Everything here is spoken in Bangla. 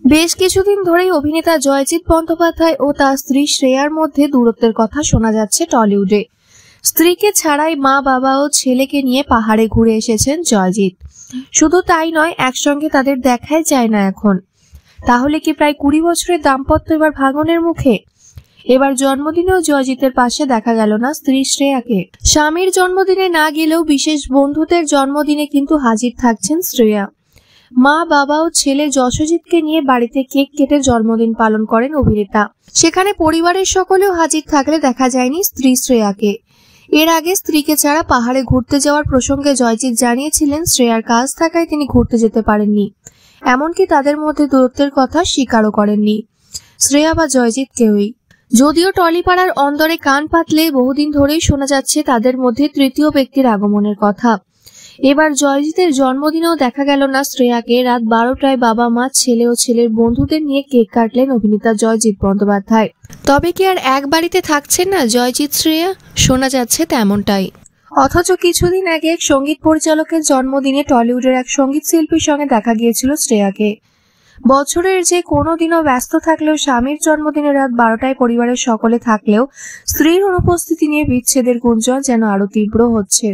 বেশ কিছুদিন ধরেই অভিনেতা জয়জিৎ বন্দ্যোপাধ্যায় ও তার স্ত্রী শ্রেয়ার মধ্যে দূরত্বের কথা শোনা যাচ্ছে টলিউডে। স্ত্রীকে ছাড়াই মা বাবা ও ছেলেকে নিয়ে পাহাড়ে ঘুরে এসেছেন জয়জিৎ। শুধু তাই নয়, একসঙ্গে তাদের দেখাই যায় না এখন। তাহলে কি প্রায় 20 বছরের দাম্পত্য এবার ভাঙনের মুখে? এবার জন্মদিনেও জয়জিতের পাশে দেখা গেল না স্ত্রী শ্রেয়াকে। স্বামীর জন্মদিনে না গেলেও বিশেষ বন্ধুদের জন্মদিনে কিন্তু হাজির থাকছেন শ্রেয়া। মা বাবা ও ছেলে যশজিৎকে নিয়ে বাড়িতে কেক কেটে জন্মদিন পালন করেন অভিনেতা। সেখানে পরিবারের সকলেও হাজির থাকলে দেখা যায়নি স্ত্রী শ্রেয়াকে। এর আগে স্ত্রীকে ছাড়া পাহাড়ে ঘুরতে যাওয়ার প্রসঙ্গে জয়জিৎ জানিয়েছিলেন শ্রেয়ার কাজ থাকায় তিনি ঘুরতে যেতে পারেননি। এমনকি তাদের মধ্যে দূরত্বের কথা স্বীকারও করেননি শ্রেয়া বা জয়জিৎ কেউই। যদিও টলিপাড়ার অন্দরে কান পাতলে বহুদিন ধরেই শোনা যাচ্ছে তাদের মধ্যে তৃতীয় ব্যক্তির আগমনের কথা। এবার জয়জিতের জন্মদিনেও দেখা গেল না শ্রেয়াকে। রাত 12টায় বাবা মা ছেলে ও ছেলের বন্ধুদের নিয়ে কেক কাটলেন অভিনেতা জয়জিৎ বন্দ্যোপাধ্যায়। তবে কি আর এক বাড়িতে থাকছেন না জয়জিৎ শ্রেয়া? শোনা যাচ্ছে তেমনটাই। অথচ কিছুদিন আগে এক সঙ্গীত পরিচালকের জন্মদিনে টলিউডের এক সঙ্গীত শিল্পীর সঙ্গে দেখা গিয়েছিল শ্রেয়াকে। বছরের যে কোনো দিনও ব্যস্ত থাকলেও স্বামীর জন্মদিনে রাত 12টায় পরিবারের সকলে থাকলেও স্ত্রীর অনুপস্থিতি নিয়ে বিচ্ছেদের গুঞ্জন যেন আরো তীব্র হচ্ছে।